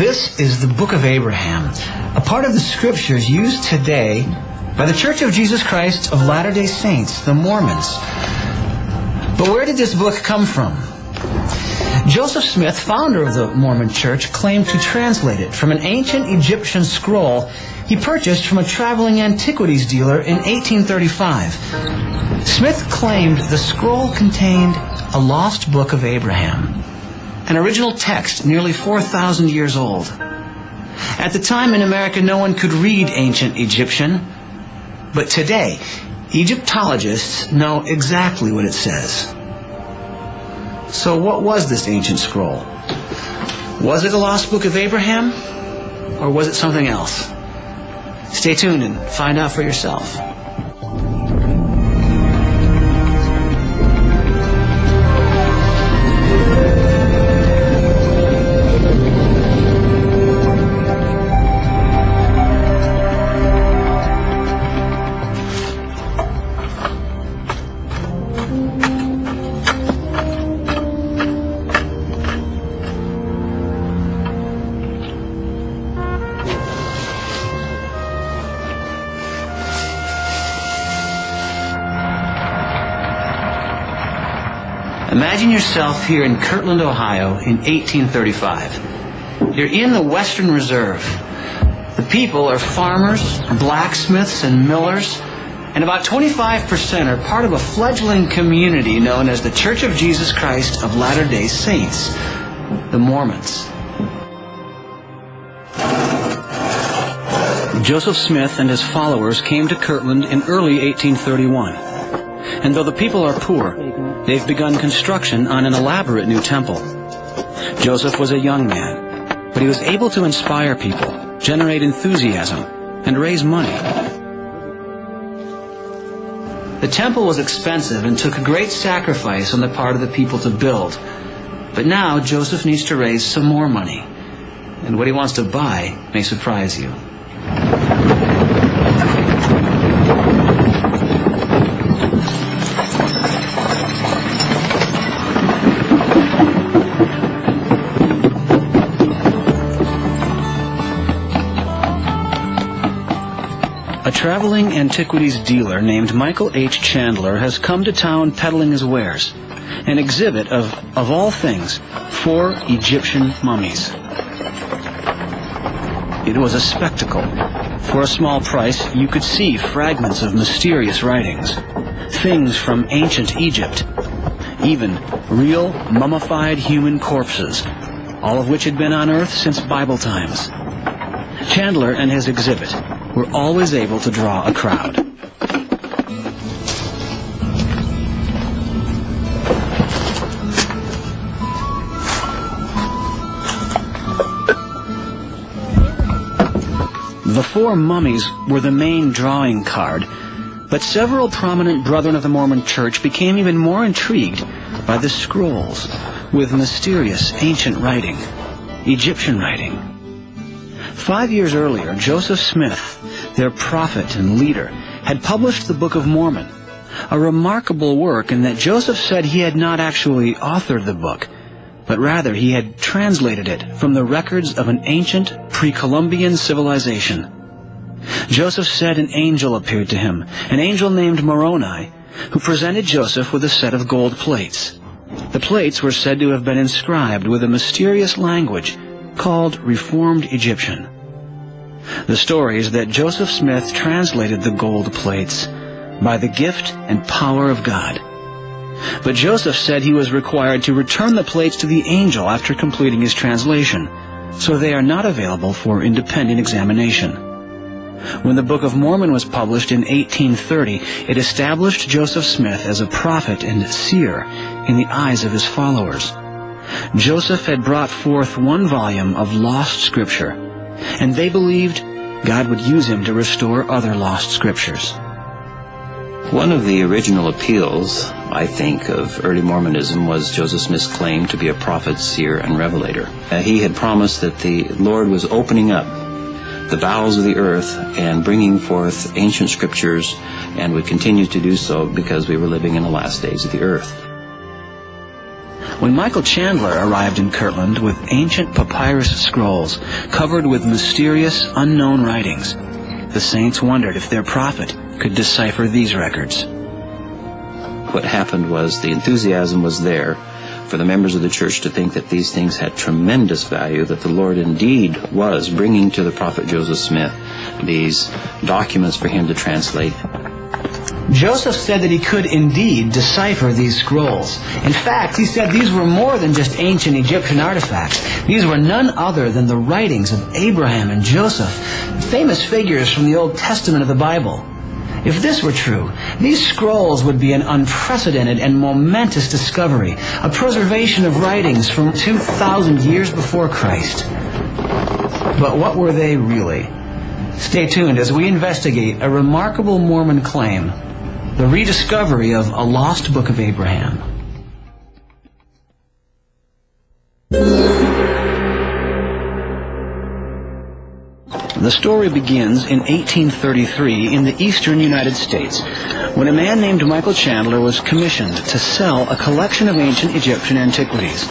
This is the Book of Abraham, a part of the Scriptures used today by the Church of Jesus Christ of Latter-day Saints, the Mormons. But where did this book come from? Joseph Smith, founder of the Mormon Church, claimed to translate it from an ancient Egyptian scroll he purchased from a traveling antiquities dealer in 1835. Smith claimed the scroll contained a lost book of Abraham, an original text nearly 4,000 years old. At the time in America, no one could read ancient Egyptian, but today, Egyptologists know exactly what it says. So what was this ancient scroll? Was it a lost book of Abraham, or was it something else? Stay tuned and find out for yourself. Imagine yourself here in Kirtland, Ohio in 1835. You're in the Western Reserve. The people are farmers, blacksmiths, and millers, and about 25% are part of a fledgling community known as the Church of Jesus Christ of Latter-day Saints, the Mormons. Joseph Smith and his followers came to Kirtland in early 1831. And though the people are poor, they've begun construction on an elaborate new temple. Joseph was a young man, but he was able to inspire people, generate enthusiasm, and raise money. The temple was expensive and took a great sacrifice on the part of the people to build. But now Joseph needs to raise some more money. And what he wants to buy may surprise you. A traveling antiquities dealer named Michael H. Chandler has come to town peddling his wares, an exhibit of all things, 4 Egyptian mummies. It was a spectacle. For a small price, you could see fragments of mysterious writings, things from ancient Egypt, even real mummified human corpses, all of which had been unearthed since Bible times. Chandler and his exhibit were always able to draw a crowd. The 4 mummies were the main drawing card, but several prominent Brethren of the Mormon Church became even more intrigued by the scrolls with mysterious ancient writing, Egyptian writing. 5 years earlier, Joseph Smith, their prophet and leader, had published the Book of Mormon, a remarkable work in that Joseph said he had not actually authored the book, but rather he had translated it from the records of an ancient pre-Columbian civilization. Joseph said an angel appeared to him, an angel named Moroni, who presented Joseph with a set of gold plates. The plates were said to have been inscribed with a mysterious language called Reformed Egyptian. The story is that Joseph Smith translated the gold plates by the gift and power of God. But Joseph said he was required to return the plates to the angel after completing his translation, so they are not available for independent examination. When the Book of Mormon was published in 1830, it established Joseph Smith as a prophet and seer in the eyes of his followers. Joseph had brought forth 1 volume of lost scripture, and they believed God would use him to restore other lost scriptures. One of the original appeals, I think, of early Mormonism was Joseph Smith's claim to be a prophet, seer, and revelator. He had promised that the Lord was opening up the bowels of the earth and bringing forth ancient scriptures, and would continue to do so because we were living in the last days of the earth. When Michael Chandler arrived in Kirtland with ancient papyrus scrolls covered with mysterious, unknown writings, the saints wondered if their prophet could decipher these records. What happened was the enthusiasm was there for the members of the church to think that these things had tremendous value, that the Lord indeed was bringing to the prophet Joseph Smith these documents for him to translate. Joseph said that he could indeed decipher these scrolls. In fact, he said these were more than just ancient Egyptian artifacts. These were none other than the writings of Abraham and Joseph, famous figures from the Old Testament of the Bible. If this were true, these scrolls would be an unprecedented and momentous discovery, a preservation of writings from 2,000 years before Christ. But what were they really? Stay tuned as we investigate a remarkable Mormon claim, the rediscovery of a lost book of Abraham. The story begins in 1833 in the eastern United States, when a man named Michael Chandler was commissioned to sell a collection of ancient Egyptian antiquities.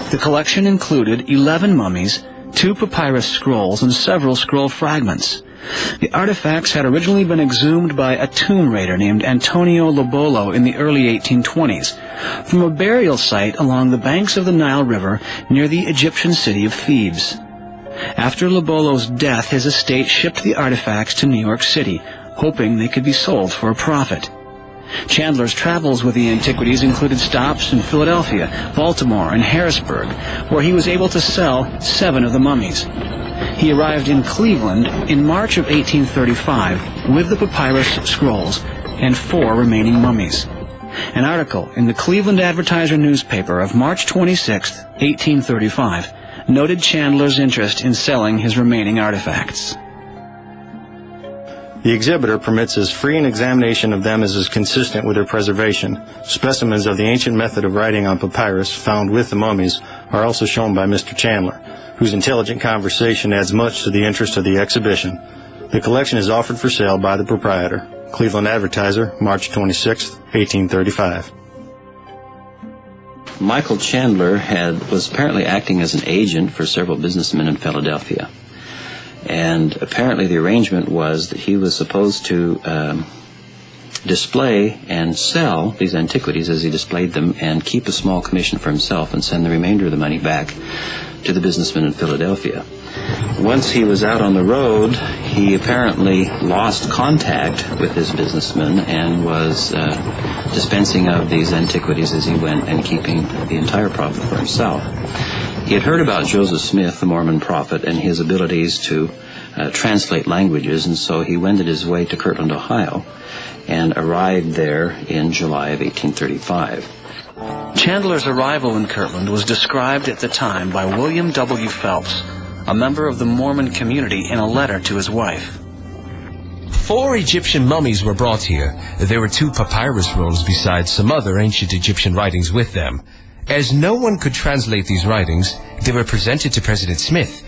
The collection included 11 mummies, 2 papyrus scrolls, and several scroll fragments. The artifacts had originally been exhumed by a tomb raider named Antonio Lobolo in the early 1820s from a burial site along the banks of the Nile River near the Egyptian city of Thebes. After Lobolo's death, his estate shipped the artifacts to New York City, hoping they could be sold for a profit. Chandler's travels with the antiquities included stops in Philadelphia, Baltimore, and Harrisburg, where he was able to sell 7 of the mummies. He arrived in Cleveland in March of 1835 with the papyrus scrolls and 4 remaining mummies. An article in the Cleveland Advertiser newspaper of March 26, 1835, noted Chandler's interest in selling his remaining artifacts. The exhibitor permits as free an examination of them as is consistent with their preservation. Specimens of the ancient method of writing on papyrus found with the mummies are also shown by Mr. Chandler, whose intelligent conversation adds much to the interest of the exhibition. The collection is offered for sale by the proprietor. Cleveland Advertiser, March 26, 1835. Michael Chandler was apparently acting as an agent for several businessmen in Philadelphia. And apparently the arrangement was that he was supposed to display and sell these antiquities as he displayed them and keep a small commission for himself and send the remainder of the money back to the businessmen in Philadelphia. Once he was out on the road, he apparently lost contact with his businessmen and was dispensing of these antiquities as he went and keeping the entire profit for himself. He had heard about Joseph Smith, the Mormon prophet, and his abilities to translate languages, and so he wended his way to Kirtland, Ohio, and arrived there in July of 1835. Chandler's arrival in Kirtland was described at the time by William W. Phelps, a member of the Mormon community, in a letter to his wife. 4 Egyptian mummies were brought here. There were 2 papyrus rolls besides some other ancient Egyptian writings with them. As no one could translate these writings, they were presented to President Smith.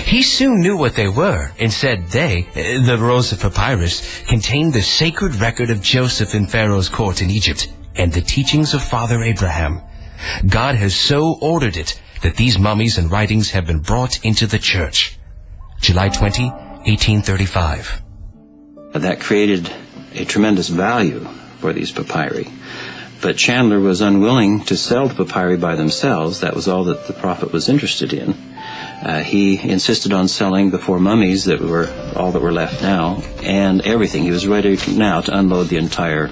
He soon knew what they were and said they, the rolls of papyrus, contained the sacred record of Joseph in Pharaoh's court in Egypt and the teachings of Father Abraham. God has so ordered it that these mummies and writings have been brought into the church. July 20, 1835. That created a tremendous value for these papyri. But Chandler was unwilling to sell the papyri by themselves. That was all that the prophet was interested in. He insisted on selling the 4 mummies that were all that were left now, and everything. He was ready now to unload the entire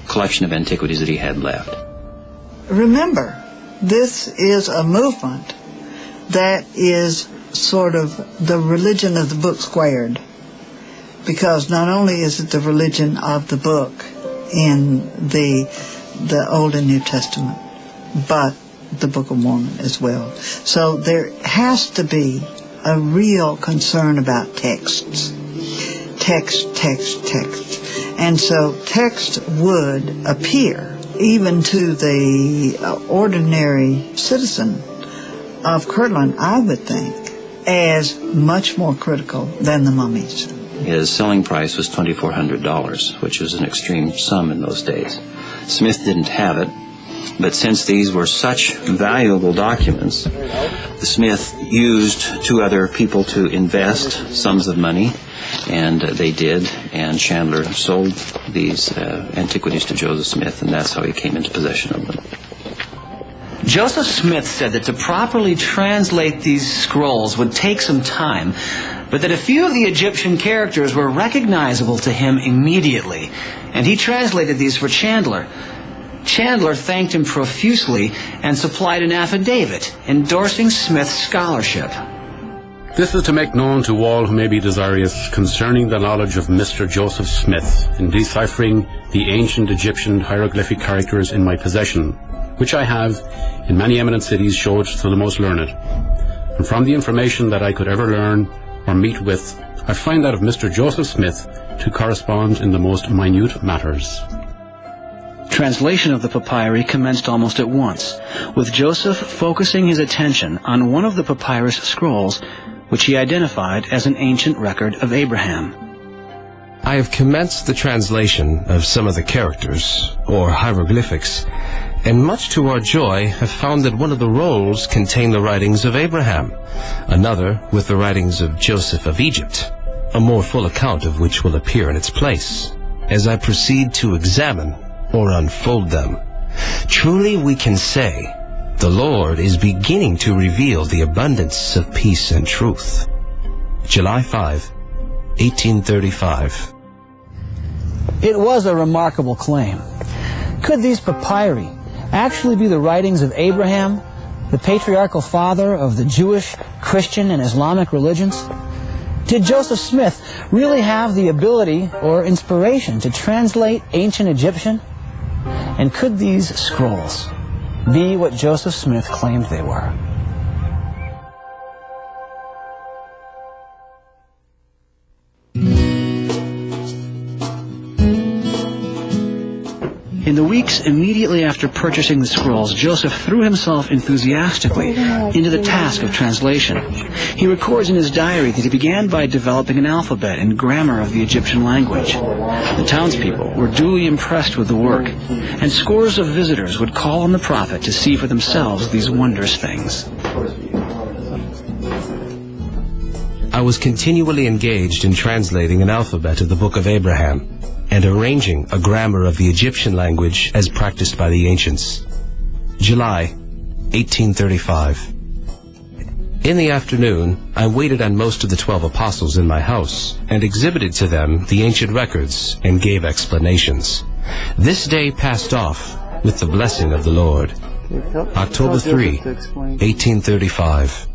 collection of antiquities that he had left. Remember, this is a movement that is sort of the religion of the book squared, because not only is it the religion of the book in the Old and New Testament, but the Book of Mormon as well. So there has to be a real concern about texts. Text. And so text would appear even to the ordinary citizen of Kirtland, I would think, as much more critical than the mummies. His selling price was $2,400, which was an extreme sum in those days. Smith didn't have it, But since these were such valuable documents, Smith used two other people to invest sums of money, and they did, and Chandler sold these antiquities to Joseph Smith, and that's how he came into possession of them. Joseph Smith said that to properly translate these scrolls would take some time, but that a few of the Egyptian characters were recognizable to him immediately, and he translated these for Chandler. Chandler thanked him profusely and supplied an affidavit endorsing Smith's scholarship. This is to make known to all who may be desirous concerning the knowledge of Mr. Joseph Smith in deciphering the ancient Egyptian hieroglyphic characters in my possession, which I have in many eminent cities showed to the most learned. And from the information that I could ever learn or meet with, I find that of Mr. Joseph Smith to correspond in the most minute matters. Translation of the papyri commenced almost at once, with Joseph focusing his attention on one of the papyrus scrolls, which he identified as an ancient record of Abraham. I have commenced the translation of some of the characters, or hieroglyphics, and much to our joy have found that one of the rolls contained the writings of Abraham, another with the writings of Joseph of Egypt, a more full account of which will appear in its place, as I proceed to examine or unfold them. Truly we can say, the Lord is beginning to reveal the abundance of peace and truth. July 5, 1835. It was a remarkable claim. Could these papyri actually be the writings of Abraham, the patriarchal father of the Jewish, Christian, and Islamic religions? Did Joseph Smith really have the ability or inspiration to translate ancient Egyptian? And could these scrolls be what Joseph Smith claimed they were? In the weeks immediately after purchasing the scrolls, Joseph threw himself enthusiastically into the task of translation. He records in his diary that he began by developing an alphabet and grammar of the Egyptian language. The townspeople were duly impressed with the work, and scores of visitors would call on the prophet to see for themselves these wondrous things. I was continually engaged in translating an alphabet of the Book of Abraham and arranging a grammar of the Egyptian language as practiced by the ancients. July 1835. In the afternoon, I waited on most of the 12 apostles in my house and exhibited to them the ancient records and gave explanations. This day passed off with the blessing of the Lord. October 3, 1835.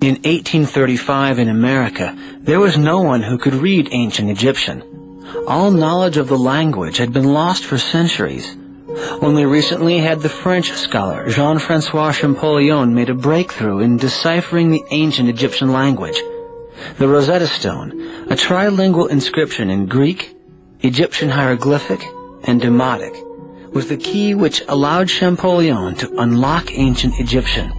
In 1835 in America, there was no one who could read ancient Egyptian. All knowledge of the language had been lost for centuries. Only recently had the French scholar Jean-Francois Champollion made a breakthrough in deciphering the ancient Egyptian language. The Rosetta Stone, a trilingual inscription in Greek, Egyptian hieroglyphic, and Demotic, was the key which allowed Champollion to unlock ancient Egyptian.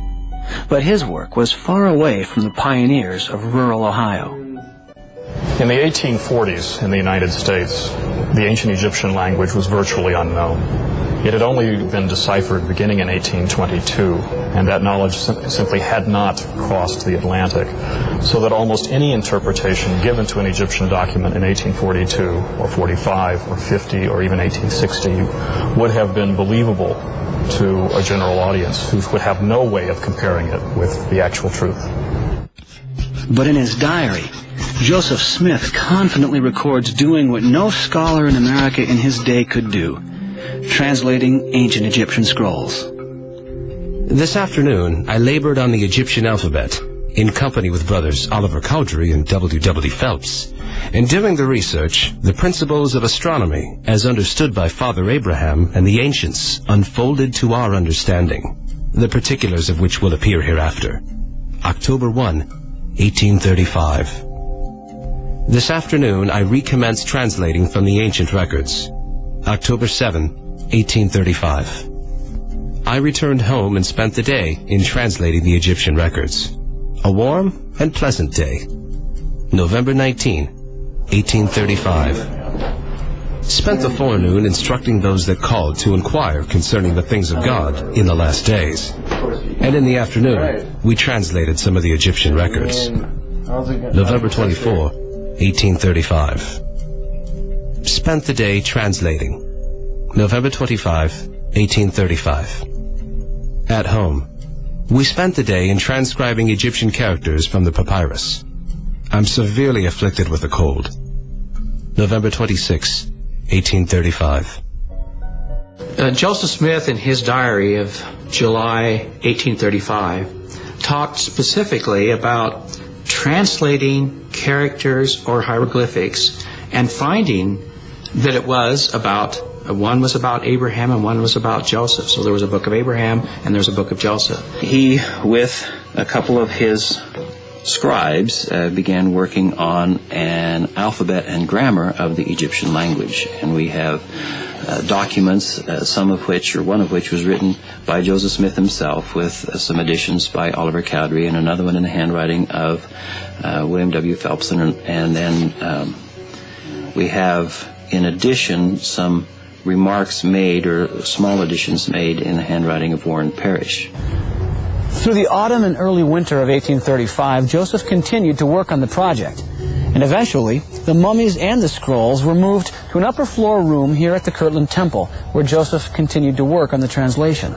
But his work was far away from the pioneers of rural Ohio. In the 1840s in the United States, the ancient Egyptian language was virtually unknown. It had only been deciphered beginning in 1822, and that knowledge simply had not crossed the Atlantic, so that almost any interpretation given to an Egyptian document in 1842 or 45 or 50 or even 1860 would have been believable to a general audience who would have no way of comparing it with the actual truth. But in his diary, Joseph Smith confidently records doing what no scholar in America in his day could do, translating ancient Egyptian scrolls. This afternoon, I labored on the Egyptian alphabet, in company with brothers Oliver Cowdery and W.W. Phelps. And during the research, the principles of astronomy, as understood by Father Abraham and the ancients, unfolded to our understanding, the particulars of which will appear hereafter. October 1, 1835. This afternoon, I recommenced translating from the ancient records. October 7, 1835. I returned home and spent the day in translating the Egyptian records. A warm and pleasant day. November 19, 1835. spent the forenoon instructing those that called to inquire concerning the things of God in the last days. And in the afternoon, we translated some of the Egyptian records. November 24, 1835. Spent the day translating. November 25, 1835. At home, we spent the day in transcribing Egyptian characters from the papyrus. I'm severely afflicted with a cold. November 26, 1835. Joseph Smith, in his diary of July 1835, talked specifically about translating characters or hieroglyphics and finding that it was about, one was about Abraham and one was about Joseph. So there was a book of Abraham and there's a book of Joseph. He, with a couple of his scribes, began working on an alphabet and grammar of the Egyptian language. And we have documents, some of which, or one of which, was written by Joseph Smith himself, with some additions by Oliver Cowdery, and another one in the handwriting of William W. Phelpson. And then we have, in addition, some remarks made, or small additions made, in the handwriting of Warren Parrish. Through the autumn and early winter of 1835, Joseph continued to work on the project. And eventually, the mummies and the scrolls were moved to an upper floor room here at the Kirtland Temple, where Joseph continued to work on the translation.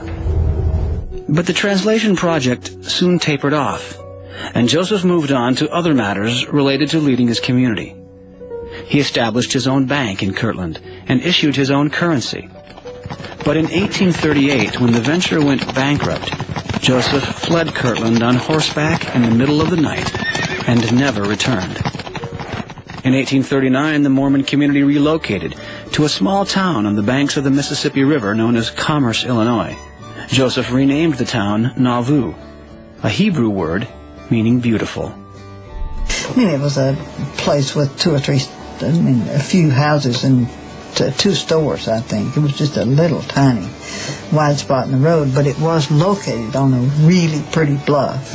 But the translation project soon tapered off, and Joseph moved on to other matters related to leading his community. He established his own bank in Kirtland and issued his own currency. But in 1838, when the venture went bankrupt, Joseph fled Kirtland on horseback in the middle of the night and never returned. In 1839, the Mormon community relocated to a small town on the banks of the Mississippi River known as Commerce, Illinois. Joseph renamed the town Nauvoo, a Hebrew word meaning beautiful. It was a place with a few houses and two stores, I think. It was just a little tiny wide spot in the road, but it was located on a really pretty bluff.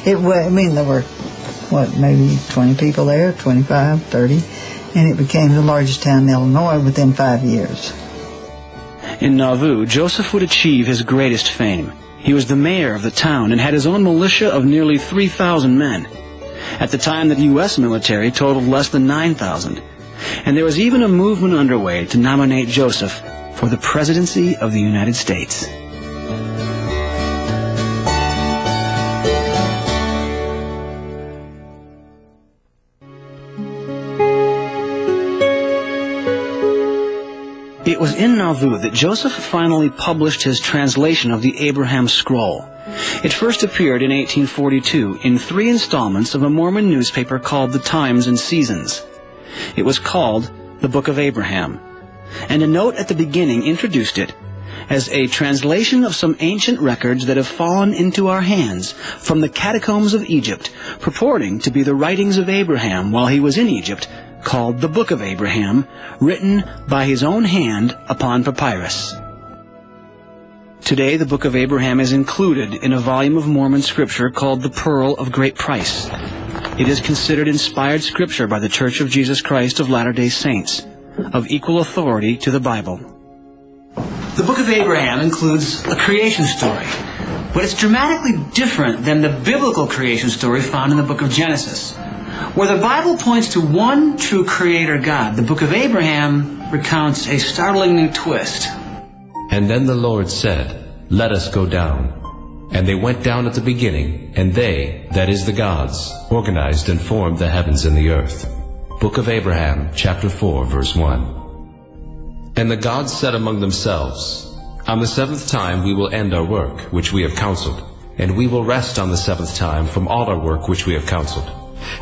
There were, maybe 20 people there, 25, 30, and it became the largest town in Illinois within 5 years. In Nauvoo, Joseph would achieve his greatest fame. He was the mayor of the town and had his own militia of nearly 3,000 men. At the time, the U.S. military totaled less than 9,000. And there was even a movement underway to nominate Joseph for the presidency of the United States. It was in Nauvoo that Joseph finally published his translation of the Abraham Scroll. It first appeared in 1842 in 3 installments of a Mormon newspaper called The Times and Seasons. It was called the Book of Abraham, and a note at the beginning introduced it as a translation of some ancient records that have fallen into our hands from the catacombs of Egypt, purporting to be the writings of Abraham while he was in Egypt, called the Book of Abraham, written by his own hand upon papyrus. Today, the Book of Abraham is included in a volume of Mormon scripture called the Pearl of Great Price. It is considered inspired scripture by the Church of Jesus Christ of Latter-day Saints, of equal authority to the Bible. The Book of Abraham includes a creation story, but it's dramatically different than the biblical creation story found in the book of Genesis. Where the Bible points to one true creator God, the Book of Abraham recounts a startling new twist. And then the Lord said, "Let us go down." And they went down at the beginning, and they, that is the gods, organized and formed the heavens and the earth. Book of Abraham, chapter 4, verse 1. And the gods said among themselves, On the 7th time we will end our work, which we have counseled, and we will rest on the 7th time from all our work which we have counseled.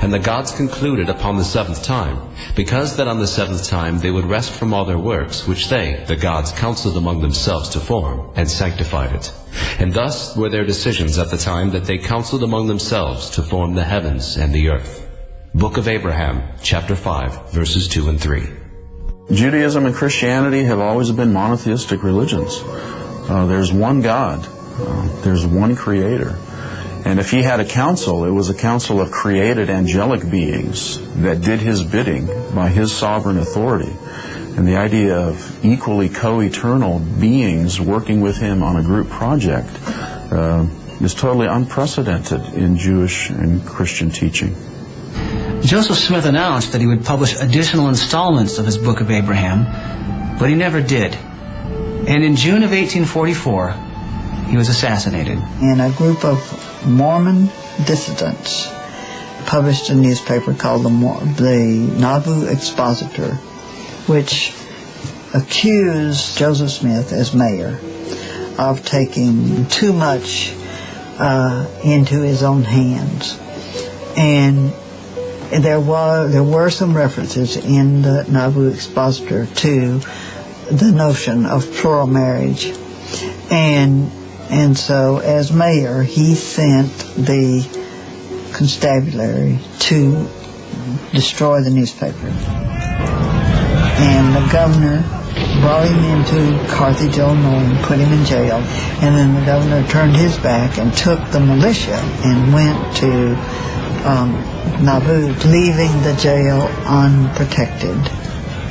And the gods concluded upon the 7th time, because that on the 7th time they would rest from all their works, which they, the gods, counseled among themselves to form, and sanctified it. And thus were their decisions at the time that they counseled among themselves to form the heavens and the earth. Book of Abraham, chapter 5, verses 2 and 3. Judaism and Christianity have always been monotheistic religions. There's one God. There's one Creator. And if he had a council, it was a council of created angelic beings that did his bidding by his sovereign authority. And the idea of equally co-eternal beings working with him on a group project is totally unprecedented in Jewish and Christian teaching. Joseph Smith announced that he would publish additional installments of his Book of Abraham, but he never did. And in June of 1844, he was assassinated. And a group of Mormon dissidents published a newspaper called the Nauvoo Expositor, which accused Joseph Smith as mayor of taking too much into his own hands. And there were some references in the Nauvoo Expositor to the notion of plural marriage. And so as mayor, he sent the constabulary to destroy the newspaper. And the governor brought him into Carthage, Illinois, and put him in jail. And then the governor turned his back and took the militia and went to Nauvoo, leaving the jail unprotected.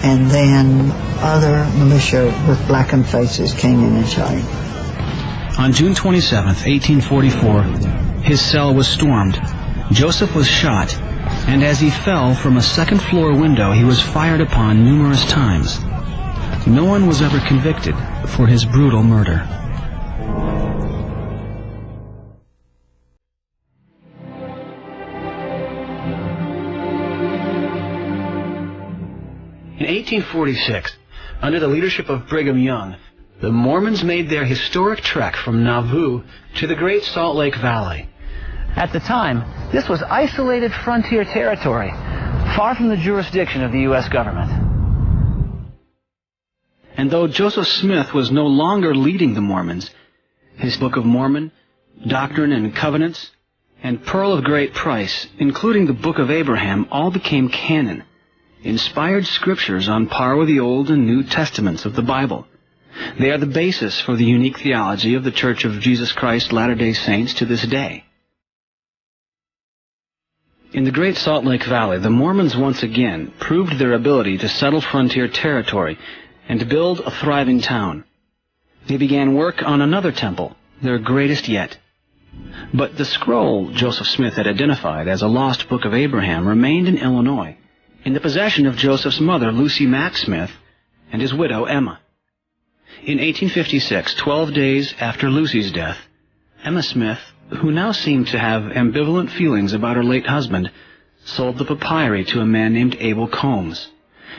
And then other militia with blackened faces came in and shot him. On June 27th, 1844, his cell was stormed. Joseph was shot, and as he fell from a second-floor window, he was fired upon numerous times. No one was ever convicted for his brutal murder. In 1846, under the leadership of Brigham Young, the Mormons made their historic trek from Nauvoo to the Great Salt Lake Valley. At the time, this was isolated frontier territory, far from the jurisdiction of the U.S. government. And though Joseph Smith was no longer leading the Mormons, his Book of Mormon, Doctrine and Covenants, and Pearl of Great Price, including the Book of Abraham, all became canon, inspired scriptures on par with the Old and New Testaments of the Bible. They are the basis for the unique theology of the Church of Jesus Christ Latter-day Saints to this day. In the Great Salt Lake Valley, the Mormons once again proved their ability to settle frontier territory and to build a thriving town. They began work on another temple, their greatest yet. But the scroll Joseph Smith had identified as a lost Book of Abraham remained in Illinois, in the possession of Joseph's mother, Lucy Mack Smith, and his widow, Emma. In 1856, 12 days after Lucy's death, Emma Smith, who now seemed to have ambivalent feelings about her late husband, sold the papyri to a man named Abel Combs.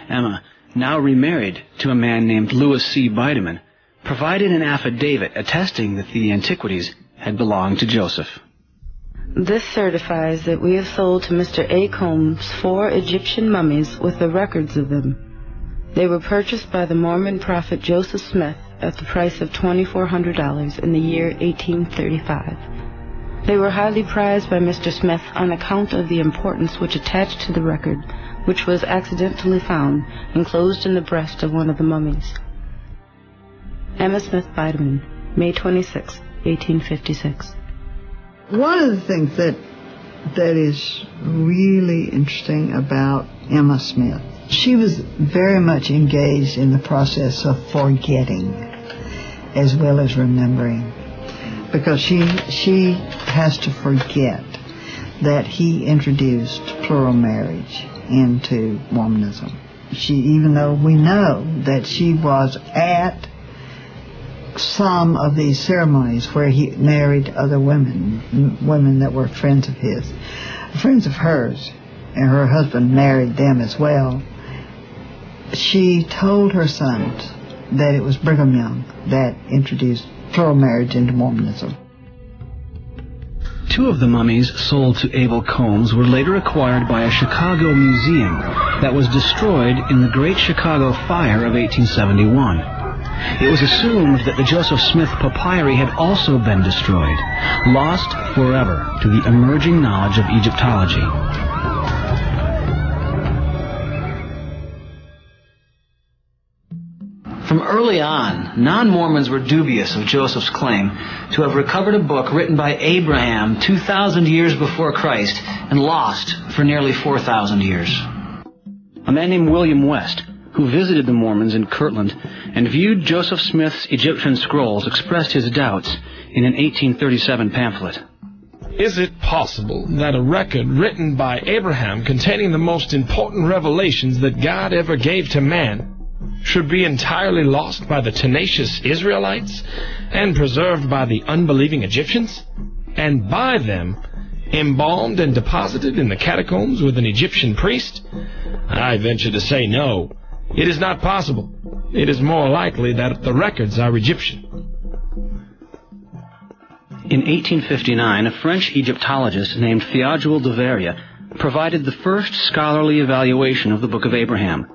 Emma, now remarried to a man named Louis C. Bideman, provided an affidavit attesting that the antiquities had belonged to Joseph. This certifies that we have sold to Mr. A. Combs 4 Egyptian mummies with the records of them. They were purchased by the Mormon prophet Joseph Smith at the price of $2,400 in the year 1835. They were highly prized by Mr. Smith on account of the importance which attached to the record, which was accidentally found enclosed in the breast of one of the mummies. Emma Smith Bideman, May 26, 1856. One of the things that is really interesting about Emma Smith, she was very much engaged in the process of forgetting as well as remembering, because she has to forget that he introduced plural marriage into Mormonism. Even though we know that she was at some of these ceremonies where he married other women that were friends of his, friends of hers, and her husband married them as well. She told her sons that it was Brigham Young that introduced plural marriage into Mormonism. 2 of the mummies sold to Abel Combs were later acquired by a Chicago museum that was destroyed in the Great Chicago Fire of 1871. It was assumed that the Joseph Smith papyri had also been destroyed, lost forever to the emerging knowledge of Egyptology. From early on, non-Mormons were dubious of Joseph's claim to have recovered a book written by Abraham 2,000 years before Christ and lost for nearly 4,000 years. A man named William West, who visited the Mormons in Kirtland and viewed Joseph Smith's Egyptian scrolls, expressed his doubts in an 1837 pamphlet. Is it possible that a record written by Abraham containing the most important revelations that God ever gave to man should be entirely lost by the tenacious Israelites and preserved by the unbelieving Egyptians, and by them embalmed and deposited in the catacombs with an Egyptian priest? I venture to say no. It is not possible. It is more likely that the records are Egyptian. In 1859, a French Egyptologist named Théodule de Verrier provided the first scholarly evaluation of the Book of Abraham.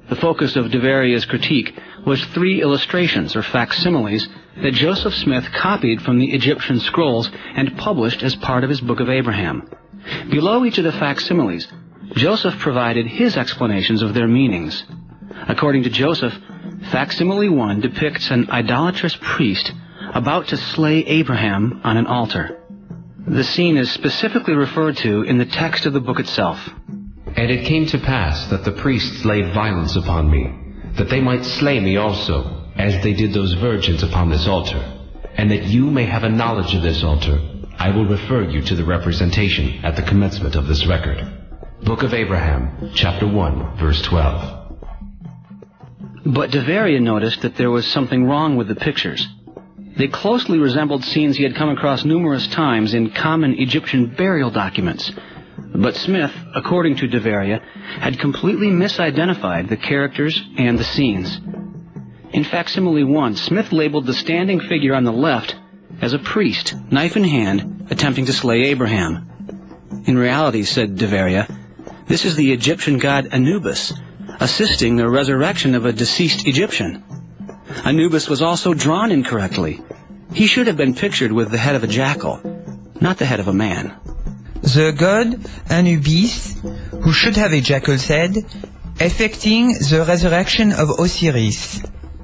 The focus of de Verrier's critique was 3 illustrations, or facsimiles, that Joseph Smith copied from the Egyptian scrolls and published as part of his Book of Abraham. Below each of the facsimiles, Joseph provided his explanations of their meanings. According to Joseph, facsimile 1 depicts an idolatrous priest about to slay Abraham on an altar. The scene is specifically referred to in the text of the book itself. And it came to pass that the priests laid violence upon me, that they might slay me also, as they did those virgins upon this altar. And that you may have a knowledge of this altar, I will refer you to the representation at the commencement of this record. Book of Abraham, chapter 1, verse 12. But de Verrier noticed that there was something wrong with the pictures. They closely resembled scenes he had come across numerous times in common Egyptian burial documents. But Smith, according to de Verrier, had completely misidentified the characters and the scenes. In facsimile 1, Smith labeled the standing figure on the left as a priest, knife in hand, attempting to slay Abraham. In reality, said de Verrier, this is the Egyptian god Anubis, assisting the resurrection of a deceased Egyptian. Anubis was also drawn incorrectly. He should have been pictured with the head of a jackal, not the head of a man. The god Anubis, who should have a jackal's head, effecting the resurrection of Osiris.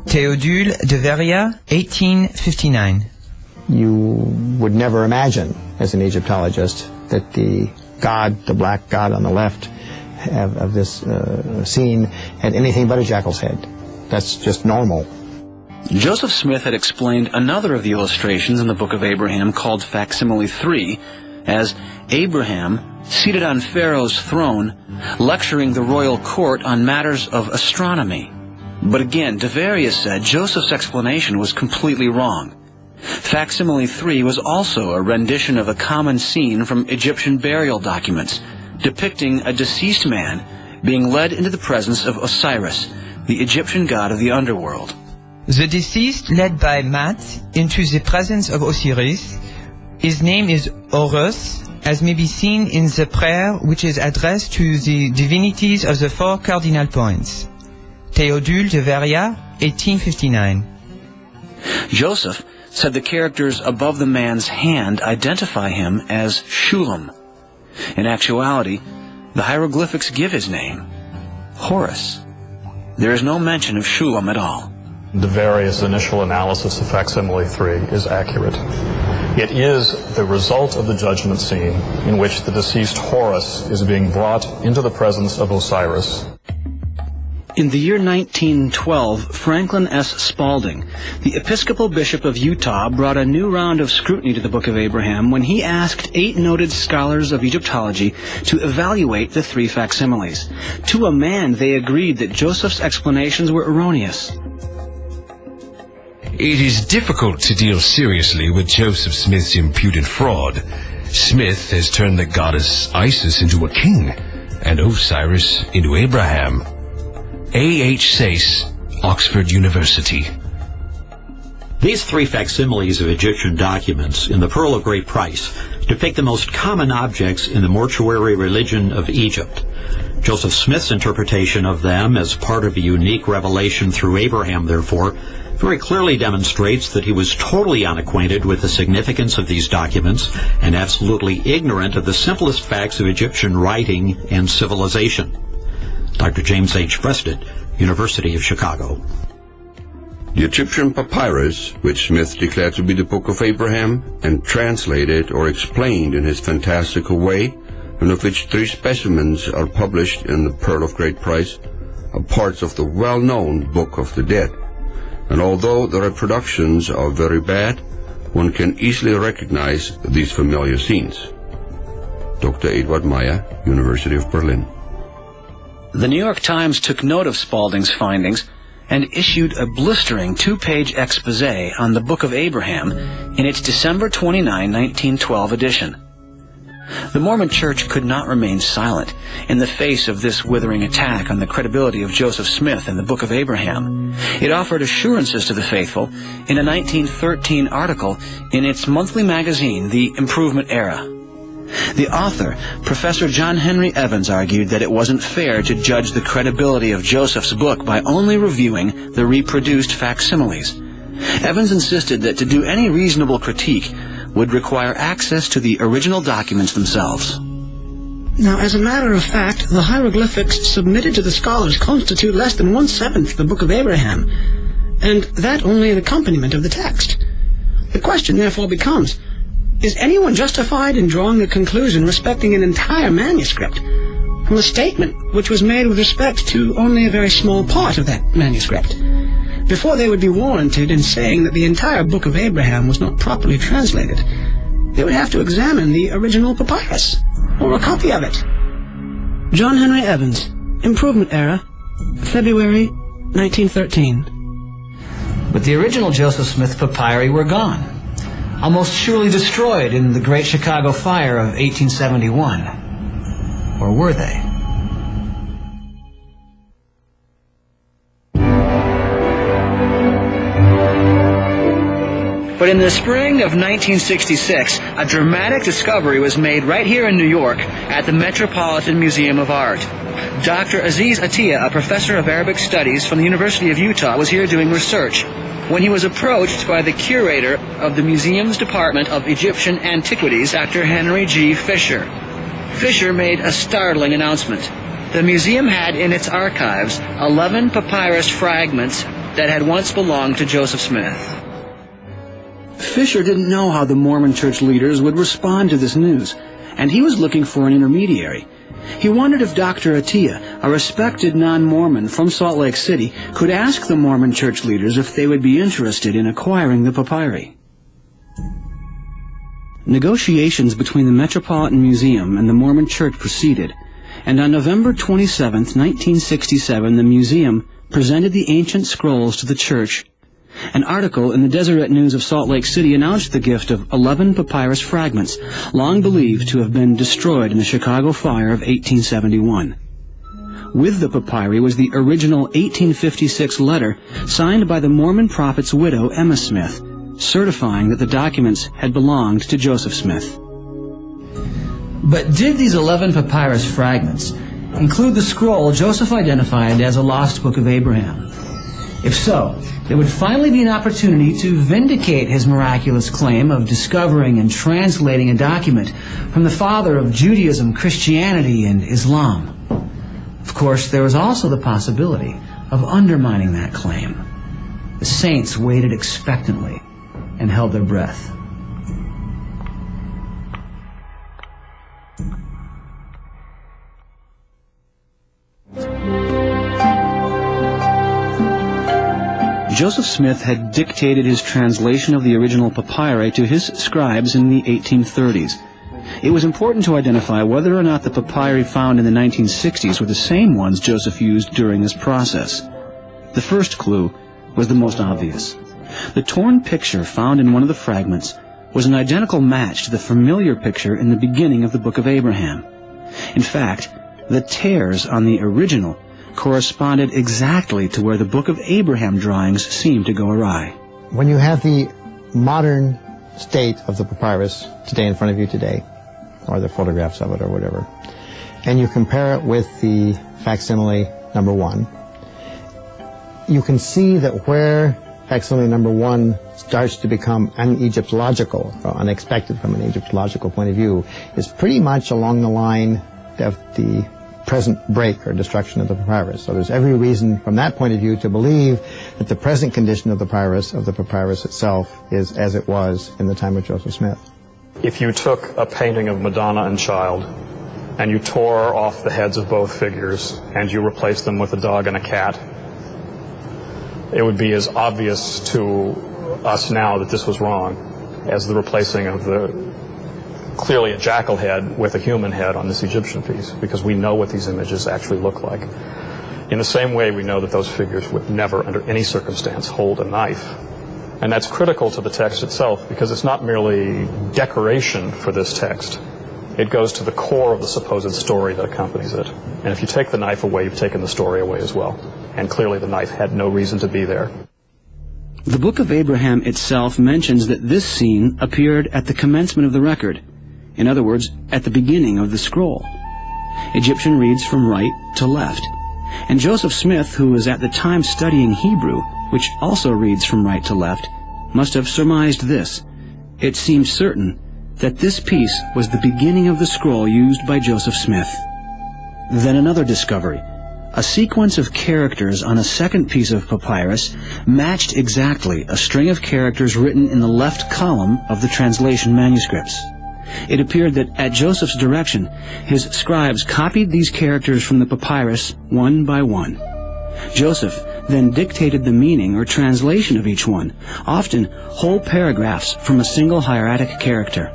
Théodule de Verrier, 1859. You would never imagine, as an Egyptologist, that the god, the black god on the left of this scene, had anything but a jackal's head. That's just normal. Joseph Smith had explained another of the illustrations in the Book of Abraham, called facsimile 3, as Abraham seated on Pharaoh's throne, lecturing the royal court on matters of astronomy. But again, de Verrier said Joseph's explanation was completely wrong. Facsimile 3 was also a rendition of a common scene from Egyptian burial documents, depicting a deceased man being led into the presence of Osiris, the Egyptian god of the underworld. The deceased led by Mat into the presence of Osiris. His name is Horus, as may be seen in the prayer which is addressed to the divinities of the 4 cardinal points. Théodule de Verrier, 1859. Joseph said the characters above the man's hand identify him as Shulam. In actuality, the hieroglyphics give his name, Horus. There is no mention of Shulam at all. De Verrier's initial analysis of facsimile 3 is accurate. It is the result of the judgment scene in which the deceased Horus is being brought into the presence of Osiris. In the year 1912, Franklin S. Spaulding, the Episcopal Bishop of Utah, brought a new round of scrutiny to the Book of Abraham when he asked 8 noted scholars of Egyptology to evaluate the 3 facsimiles. To a man, they agreed that Joseph's explanations were erroneous. It is difficult to deal seriously with Joseph Smith's imputed fraud. Smith has turned the goddess Isis into a king, and Osiris into Abraham. A.H. Sayce, Oxford University. These 3 facsimiles of Egyptian documents in the Pearl of Great Price depict the most common objects in the mortuary religion of Egypt. Joseph Smith's interpretation of them as part of a unique revelation through Abraham, therefore, very clearly demonstrates that he was totally unacquainted with the significance of these documents and absolutely ignorant of the simplest facts of Egyptian writing and civilization. Dr. James H. Breasted, University of Chicago. The Egyptian papyrus, which Smith declared to be the Book of Abraham, and translated or explained in his fantastical way, and of which 3 specimens are published in the Pearl of Great Price, of parts of the well-known Book of the Dead. And although the reproductions are very bad, one can easily recognize these familiar scenes. Dr. Eduard Meyer, University of Berlin. The New York Times took note of Spaulding's findings and issued a blistering 2-page exposé on the Book of Abraham in its December 29, 1912 edition. The Mormon Church could not remain silent in the face of this withering attack on the credibility of Joseph Smith and the Book of Abraham. It offered assurances to the faithful in a 1913 article in its monthly magazine, The Improvement Era. The author, Professor John Henry Evans, argued that it wasn't fair to judge the credibility of Joseph's book by only reviewing the reproduced facsimiles. Evans insisted that to do any reasonable critique would require access to the original documents themselves. Now, as a matter of fact, the hieroglyphics submitted to the scholars constitute less than 1/7 the Book of Abraham, and that only an accompaniment of the text. The question therefore becomes, is anyone justified in drawing a conclusion respecting an entire manuscript from a statement which was made with respect to only a very small part of that manuscript, before they would be warranted in saying that the entire Book of Abraham was not properly translated? They would have to examine the original papyrus, or a copy of it. John Henry Evans, Improvement Era, February 1913. But the original Joseph Smith papyri were gone, almost surely destroyed in the Great Chicago Fire of 1871. Or were they? But in the spring of 1966, a dramatic discovery was made right here in New York at the Metropolitan Museum of Art. Dr. Aziz Atiyah, a professor of Arabic Studies from the University of Utah, was here doing research when he was approached by the curator of the museum's Department of Egyptian Antiquities, Dr. Henry G. Fisher. Fisher made a startling announcement. The museum had in its archives 11 papyrus fragments that had once belonged to Joseph Smith. Fisher didn't know how the Mormon church leaders would respond to this news, and he was looking for an intermediary. He wondered if Dr. Atiyah, a respected non-Mormon from Salt Lake City, could ask the Mormon church leaders if they would be interested in acquiring the papyri. Negotiations between the Metropolitan Museum and the Mormon Church proceeded, and on November 27, 1967, the museum presented the ancient scrolls to the church. An article in the Deseret News of Salt Lake City announced the gift of 11 papyrus fragments, long believed to have been destroyed in the Chicago Fire of 1871. With the papyri was the original 1856 letter signed by the Mormon prophet's widow, Emma Smith, certifying that the documents had belonged to Joseph Smith. But did these 11 papyrus fragments include the scroll Joseph identified as a lost Book of Abraham? If so, there would finally be an opportunity to vindicate his miraculous claim of discovering and translating a document from the father of Judaism, Christianity, and Islam. Of course, there was also the possibility of undermining that claim. The saints waited expectantly and held their breath. Joseph Smith had dictated his translation of the original papyri to his scribes in the 1830s. It was important to identify whether or not the papyri found in the 1960s were the same ones Joseph used during this process. The first clue was the most obvious. The torn picture found in one of the fragments was an identical match to the familiar picture in the beginning of the Book of Abraham. In fact, the tears on the original corresponded exactly to where the Book of Abraham drawings seemed to go awry. When you have the modern state of the papyrus today in front of you today, or the photographs of it or whatever, and you compare it with the facsimile number 1, you can see that where facsimile number 1 starts to become un-Egyptological, or unexpected from an Egyptological point of view, is pretty much along the line of the present break or destruction of the papyrus. So there's every reason from that point of view to believe that the present condition of the papyrus itself is as it was in the time of Joseph Smith. If you took a painting of Madonna and Child and you tore off the heads of both figures and you replaced them with a dog and a cat, it would be as obvious to us now that this was wrong as the replacing of clearly a jackal head with a human head on this Egyptian piece, because we know what these images actually look like. In the same way, we know that those figures would never, under any circumstance, hold a knife. And that's critical to the text itself, because it's not merely decoration for this text. It goes to the core of the supposed story that accompanies it. And if you take the knife away, you've taken the story away as well. And clearly the knife had no reason to be there. The Book of Abraham itself mentions that this scene appeared at the commencement of the record. In other words, at the beginning of the scroll. Egyptian reads from right to left. And Joseph Smith, who was at the time studying Hebrew, which also reads from right to left, must have surmised this. It seems certain that this piece was the beginning of the scroll used by Joseph Smith. Then another discovery. A sequence of characters on a second piece of papyrus matched exactly a string of characters written in the left column of the translation manuscripts. It appeared that at Joseph's direction, his scribes copied these characters from the papyrus one by one. Joseph then dictated the meaning or translation of each one, often whole paragraphs from a single hieratic character.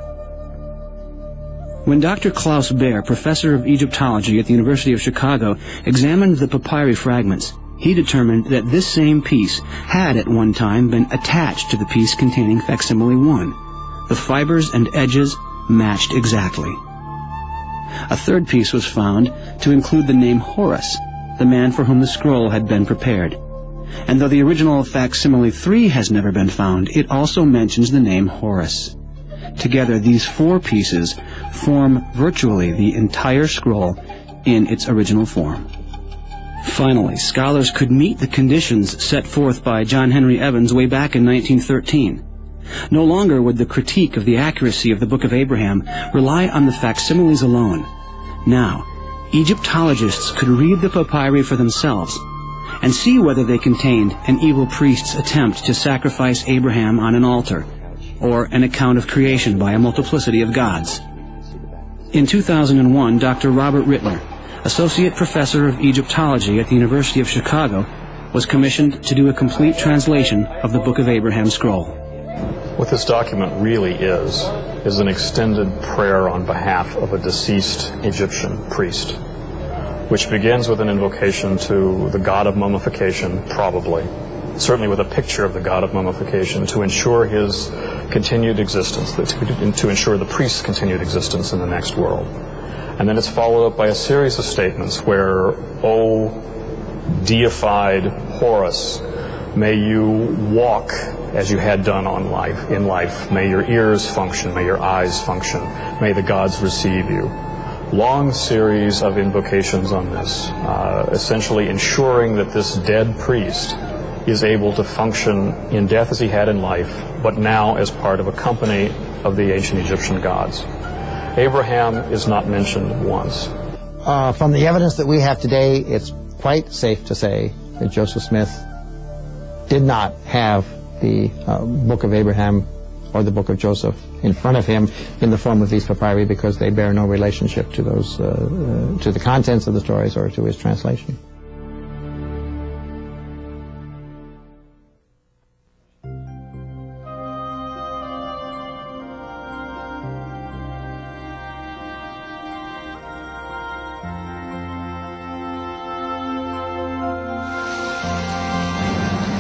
When Dr. Klaus Baer, professor of Egyptology at the University of Chicago, examined the papyri fragments, he determined that this same piece had at one time been attached to the piece containing facsimile 1. The fibers and edges matched exactly. A third piece was found to include the name Horus, the man for whom the scroll had been prepared. And though the original facsimile 3 has never been found, it also mentions the name Horus. Together, these 4 pieces form virtually the entire scroll in its original form. Finally, scholars could meet the conditions set forth by John Henry Evans way back in 1913. No longer would the critique of the accuracy of the Book of Abraham rely on the facsimiles alone. Now, Egyptologists could read the papyri for themselves and see whether they contained an evil priest's attempt to sacrifice Abraham on an altar, or an account of creation by a multiplicity of gods. In 2001, Dr. Robert Rittner, Associate Professor of Egyptology at the University of Chicago, was commissioned to do a complete translation of the Book of Abraham scroll. What this document really is an extended prayer on behalf of a deceased Egyptian priest, which begins with an invocation to the god of mummification, probably, certainly with a picture of the god of mummification, to ensure his continued existence, to ensure the priest's continued existence in the next world. And then it's followed up by a series of statements where, O deified Horus, may you walk as you had done in life. May your ears function, may your eyes function, may the gods receive you. Long series of invocations on this, essentially ensuring that this dead priest is able to function in death as he had in life, but now as part of a company of the ancient Egyptian gods. Abraham is not mentioned once. From the evidence that we have today, it's quite safe to say that Joseph Smith did not have the Book of Abraham or the Book of Joseph in front of him in the form of these papyri, because they bear no relationship to those to the contents of the stories or to his translation.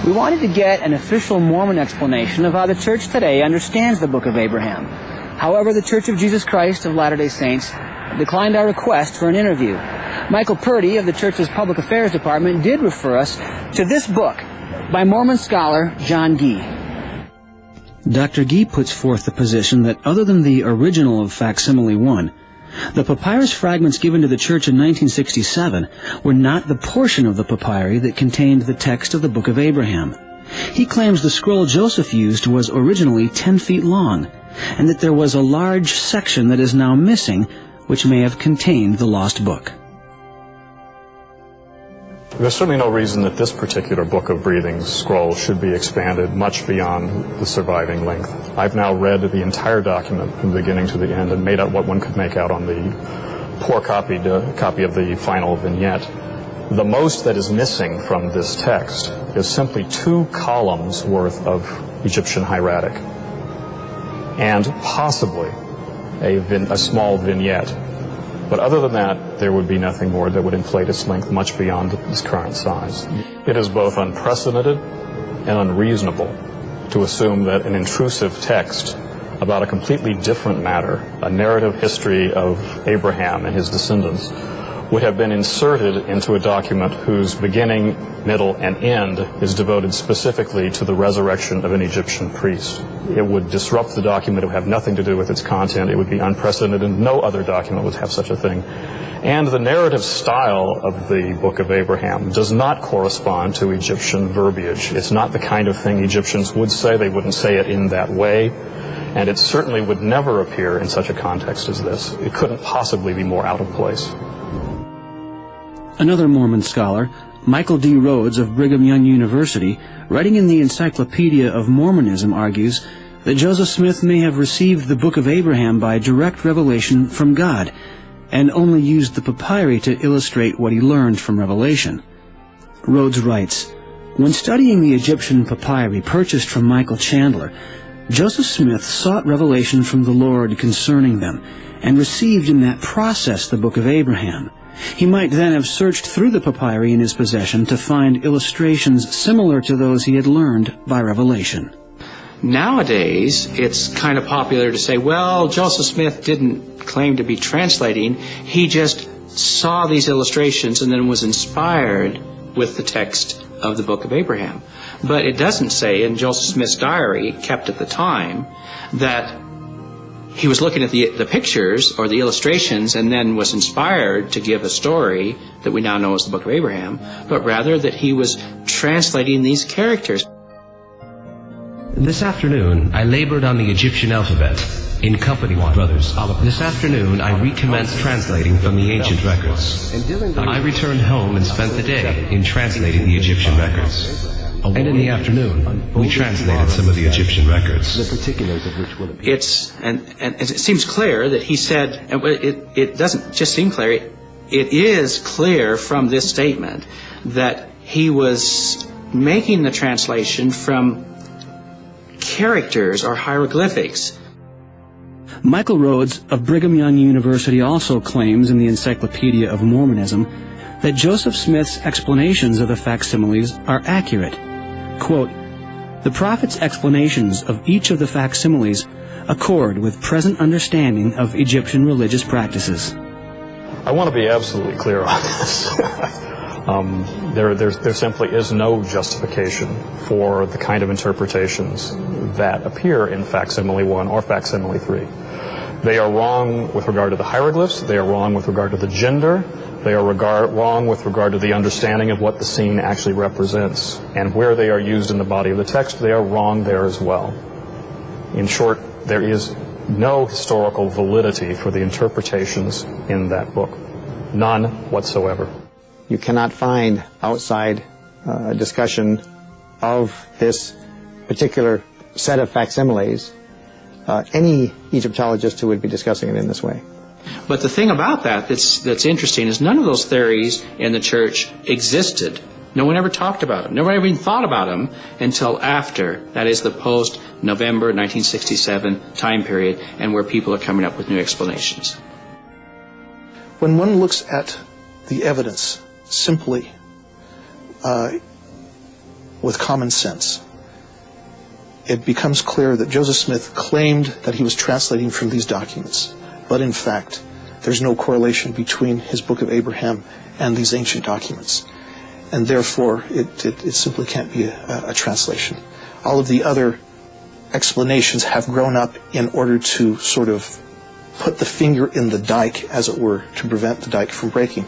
We wanted to get an official Mormon explanation of how the church today understands the Book of Abraham. However, the Church of Jesus Christ of Latter-day Saints declined our request for an interview. Michael Purdy of the church's Public Affairs Department did refer us to this book by Mormon scholar John Gee. Dr. Gee puts forth the position that other than the original of Facsimile 1, the papyrus fragments given to the church in 1967 were not the portion of the papyri that contained the text of the Book of Abraham. He claims the scroll Joseph used was originally 10 feet long, and that there was a large section that is now missing, which may have contained the lost book. There's certainly no reason that this particular Book of Breathing scroll should be expanded much beyond the surviving length. I've now read the entire document from the beginning to the end and made out what one could make out on the poor copy of the final vignette. The most that is missing from this text is simply 2 columns worth of Egyptian hieratic and possibly a small vignette. But other than that, there would be nothing more that would inflate its length much beyond its current size. It is both unprecedented and unreasonable to assume that an intrusive text about a completely different matter, a narrative history of Abraham and his descendants, would have been inserted into a document whose beginning, middle, and end is devoted specifically to the resurrection of an Egyptian priest. It would disrupt the document. It would have nothing to do with its content. It would be unprecedented. No other document would have such a thing. And the narrative style of the Book of Abraham does not correspond to Egyptian verbiage. It's not the kind of thing Egyptians would say. They wouldn't say it in that way. And it certainly would never appear in such a context as this. It couldn't possibly be more out of place. Another Mormon scholar, Michael D. Rhodes of Brigham Young University, writing in the Encyclopedia of Mormonism, argues that Joseph Smith may have received the Book of Abraham by direct revelation from God, and only used the papyri to illustrate what he learned from revelation. Rhodes writes, "When studying the Egyptian papyri purchased from Michael Chandler, Joseph Smith sought revelation from the Lord concerning them, and received in that process the Book of Abraham. He might then have searched through the papyri in his possession to find illustrations similar to those he had learned by revelation." Nowadays, it's kind of popular to say, well, Joseph Smith didn't claim to be translating. He just saw these illustrations and then was inspired with the text of the Book of Abraham. But it doesn't say in Joseph Smith's diary, kept at the time, that he was looking at the pictures or the illustrations and then was inspired to give a story that we now know as the Book of Abraham, but rather that he was translating these characters. This afternoon, I labored on the Egyptian alphabet in company with brothers. This afternoon, I recommenced translating from the ancient records. I returned home and spent the day in translating the Egyptian records. And in the afternoon, we translated some of the Egyptian records. The particulars of which will appear. And it seems clear that he said, and it doesn't just seem clear, it is clear from this statement that he was making the translation from characters or hieroglyphics. Michael Rhodes of Brigham Young University also claims in the Encyclopedia of Mormonism that Joseph Smith's explanations of the facsimiles are accurate. Quote, "The prophet's explanations of each of the facsimiles accord with present understanding of Egyptian religious practices." I want to be absolutely clear on this. There simply is no justification for the kind of interpretations that appear in facsimile 1 or facsimile 3. They are wrong with regard to the hieroglyphs. They are wrong with regard to the gender. They are wrong with regard to the understanding of what the scene actually represents. And where they are used in the body of the text, they are wrong there as well. In short, there is no historical validity for the interpretations in that book. None whatsoever. You cannot find outside discussion of this particular set of facsimiles any Egyptologist who would be discussing it in this way. But the thing about that's interesting is none of those theories in the church existed. No one ever talked about them. No one ever even thought about them until after, that is the post-November 1967 time period, and where people are coming up with new explanations. When one looks at the evidence simply with common sense, it becomes clear that Joseph Smith claimed that he was translating from these documents. But in fact, there's no correlation between his Book of Abraham and these ancient documents. And therefore, it simply can't be a translation. All of the other explanations have grown up in order to sort of put the finger in the dike, as it were, to prevent the dike from breaking.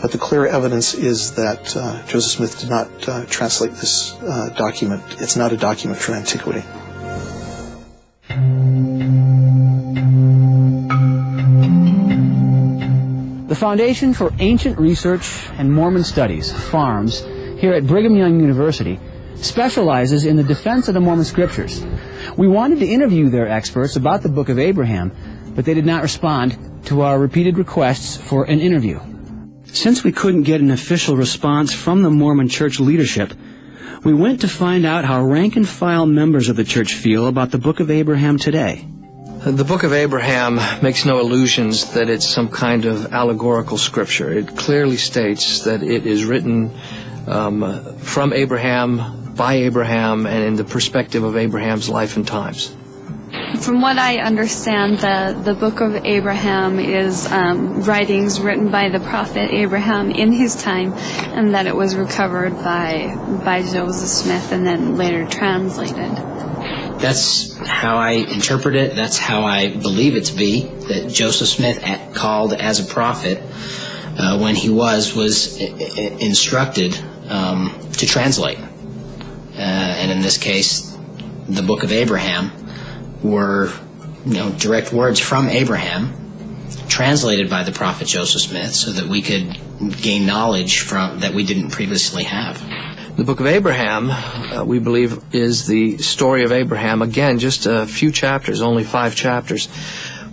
But the clear evidence is that Joseph Smith did not translate this document. It's not a document from antiquity. The Foundation for Ancient Research and Mormon Studies, FARMS, here at Brigham Young University, specializes in the defense of the Mormon Scriptures. We wanted to interview their experts about the Book of Abraham, but they did not respond to our repeated requests for an interview. Since we couldn't get an official response from the Mormon Church leadership, we went to find out how rank-and-file members of the church feel about the Book of Abraham today. The Book of Abraham makes no illusions that it's some kind of allegorical scripture. It clearly states that it is written from Abraham, by Abraham, and in the perspective of Abraham's life and times. From what I understand, the Book of Abraham is writings written by the prophet Abraham in his time, and that it was recovered by Joseph Smith and then later translated. That's how I interpret it. That's how I believe it to be, that Joseph Smith, called as a prophet when he was instructed to translate. And in this case, the Book of Abraham were, direct words from Abraham, translated by the prophet Joseph Smith, so that we could gain knowledge from that we didn't previously have. The Book of Abraham, we believe, is the story of Abraham. Again, just a few chapters, only 5 chapters,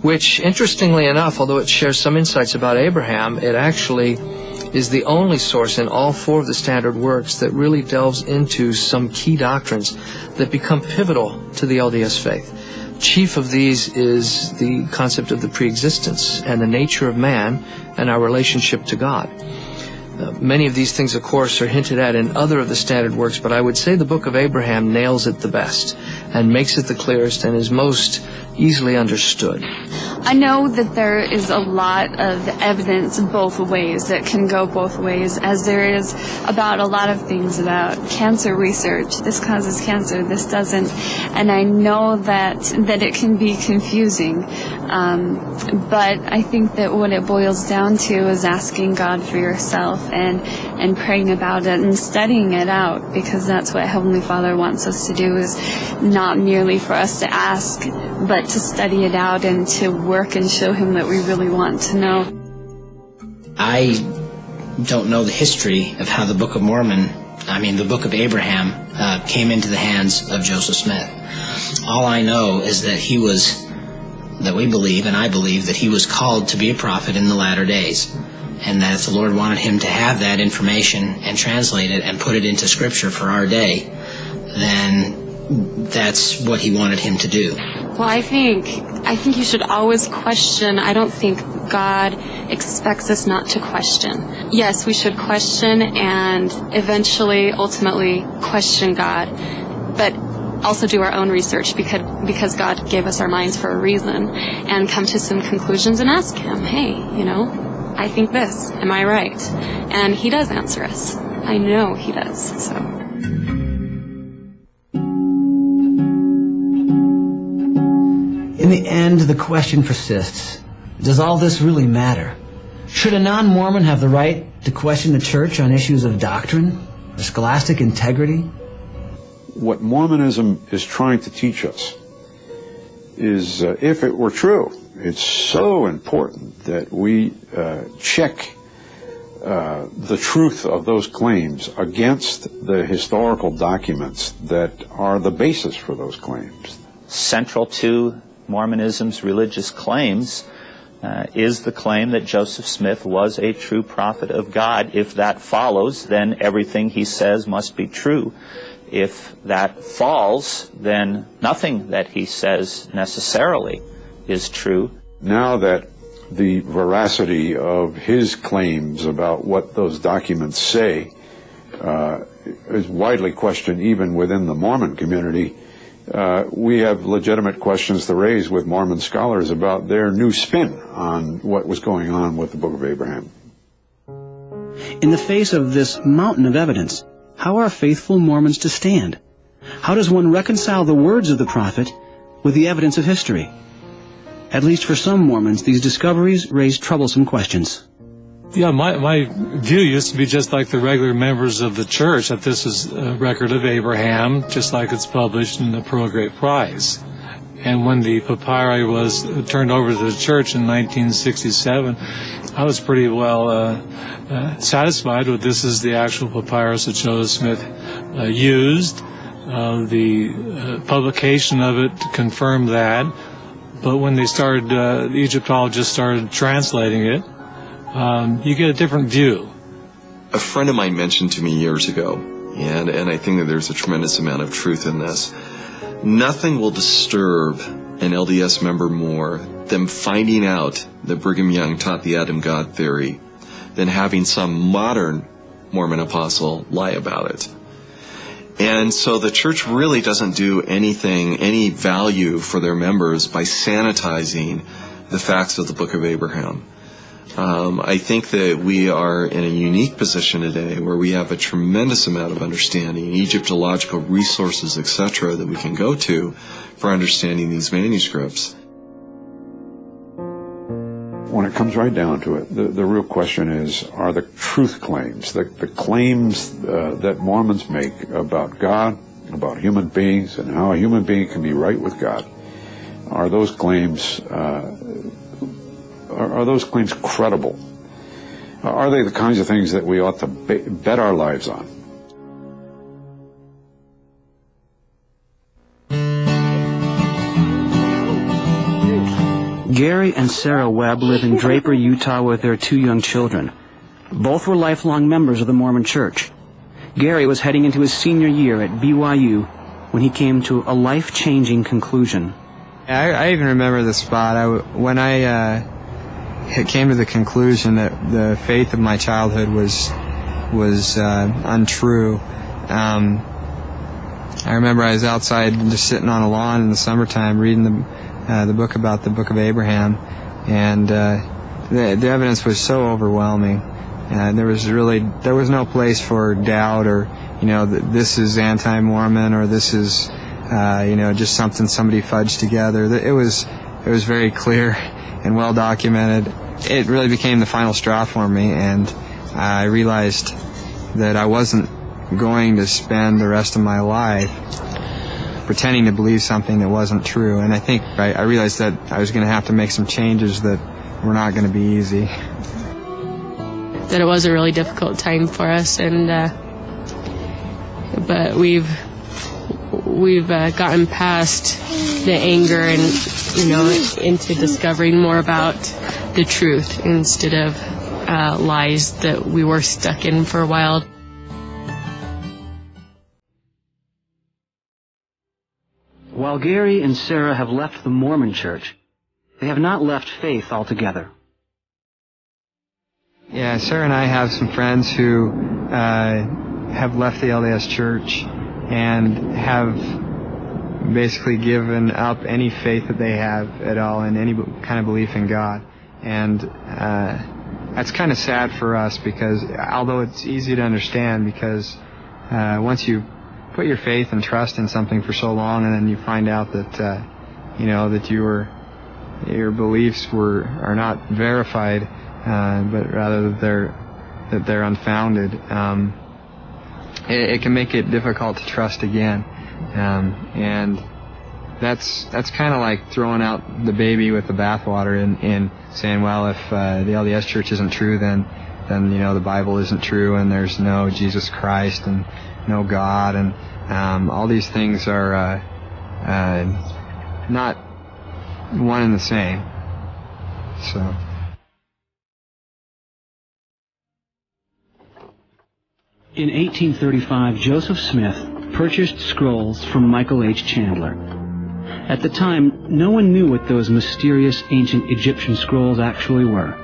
which, interestingly enough, although it shares some insights about Abraham, it actually is the only source in all 4 of the standard works that really delves into some key doctrines that become pivotal to the LDS faith. Chief of these is the concept of the preexistence and the nature of man and our relationship to God. Many of these things, of course, are hinted at in other of the standard works, but I would say the Book of Abraham nails it the best and makes it the clearest and is most easily understood. I know that there is a lot of evidence both ways, that can go both ways, as there is about a lot of things about cancer research. This causes cancer, this doesn't. And I know that it can be confusing. But I think that what it boils down to is asking God for yourself and praying about it and studying it out, because that's what Heavenly Father wants us to do, is not merely for us to ask, but to study it out and to work and show Him that we really want to know. I don't know the history of how the Book of the Book of Abraham came into the hands of Joseph Smith. All I know is that we believe, and I believe, that he was called to be a prophet in the latter days, and that if the Lord wanted him to have that information and translate it and put it into Scripture for our day, then that's what he wanted him to do. Well, I think you should always question. I don't think God expects us not to question. Yes, we should question and eventually, ultimately, question God, but also do our own research, because God gave us our minds for a reason, and come to some conclusions and ask Him, hey, I think this, am I right? And He does answer us. I know He does, so. In the end, the question persists. Does all this really matter? Should a non-Mormon have the right to question the church on issues of doctrine or scholastic integrity? What Mormonism is trying to teach us is, if it were true, it's so important that we check the truth of those claims against the historical documents that are the basis for those claims. Central to Mormonism's religious claims is the claim that Joseph Smith was a true prophet of God. If that follows, then everything he says must be true. If that falls, then nothing that he says necessarily is true. Now that the veracity of his claims about what those documents say is widely questioned even within the Mormon community, we have legitimate questions to raise with Mormon scholars about their new spin on what was going on with the Book of Abraham. In the face of this mountain of evidence, how are faithful Mormons to stand? How does one reconcile the words of the prophet with the evidence of history? At least for some Mormons, these discoveries raise troublesome questions. Yeah, my view used to be just like the regular members of the church, that this is a record of Abraham, just like it's published in the Pearl Great Price. And when the papyri was turned over to the church in 1967, I was pretty well satisfied with this is the actual papyrus that Joseph Smith used. The publication of it confirmed that. But when they started, the Egyptologists started translating it, you get a different view. A friend of mine mentioned to me years ago, and I think that there's a tremendous amount of truth in this, nothing will disturb an LDS member more than finding out that Brigham Young taught the Adam God theory than having some modern Mormon apostle lie about it. And so the church really doesn't do any value for their members by sanitizing the facts of the Book of Abraham. I think that we are in a unique position today where we have a tremendous amount of understanding, Egyptological resources, etc., that we can go to for understanding these manuscripts. When it comes right down to it, the real question is, are the truth claims, the claims that Mormons make about God, about human beings, and how a human being can be right with God, are those claims credible? Are they the kinds of things that we ought to bet our lives on? Gary and Sarah Webb live in Draper, Utah with their 2 young children. Both were lifelong members of the Mormon Church. Gary was heading into his senior year at BYU when he came to a life-changing conclusion. I even remember the spot. When I came to the conclusion that the faith of my childhood was untrue. I remember I was outside just sitting on a lawn in the summertime reading the book about the Book of Abraham, and the evidence was so overwhelming. There was no place for doubt, or that this is anti-Mormon, or this is just something somebody fudged together. It was very clear and well documented. It really became the final straw for me, and I realized that I wasn't going to spend the rest of my life pretending to believe something that wasn't true. And I think I realized that I was going to have to make some changes that were not going to be easy. That it was a really difficult time for us, and but we've gotten past the anger and into discovering more about the truth instead of lies that we were stuck in for a while. While Gary and Sarah have left the Mormon Church, they have not left faith altogether. Yeah, Sarah and I have some friends who have left the LDS Church and have basically given up any faith that they have at all in any kind of belief in God. And that's kind of sad for us, because although it's easy to understand, because once you put your faith and trust in something for so long, and then you find out that that your beliefs are not verified, but rather that they're unfounded, it can make it difficult to trust again, and that's kind of like throwing out the baby with the bathwater in saying, well, if the LDS Church isn't true, then the Bible isn't true, and there's no Jesus Christ and no God, and all these things are not one and the same. So. In 1835, Joseph Smith purchased scrolls from Michael H. Chandler. At the time, no one knew what those mysterious ancient Egyptian scrolls actually were.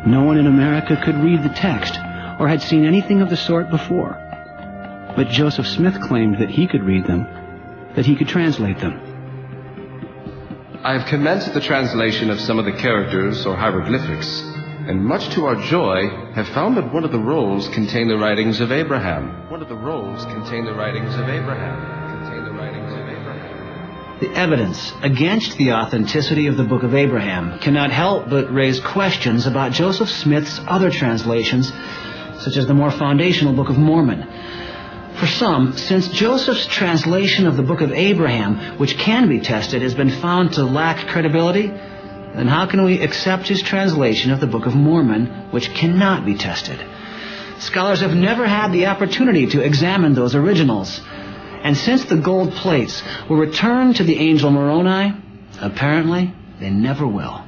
No one in America could read the text or had seen anything of the sort before. But Joseph Smith claimed that he could read them, that he could translate them. I have commenced the translation of some of the characters or hieroglyphics, and much to our joy, have found that one of the rolls contained the writings of Abraham. One of the rolls contained the writings of Abraham. The evidence against the authenticity of the Book of Abraham cannot help but raise questions about Joseph Smith's other translations, such as the more foundational Book of Mormon. For some, since Joseph's translation of the Book of Abraham, which can be tested, has been found to lack credibility, then how can we accept his translation of the Book of Mormon, which cannot be tested? Scholars have never had the opportunity to examine those originals. And since the gold plates were returned to the angel Moroni, Apparently, they never will.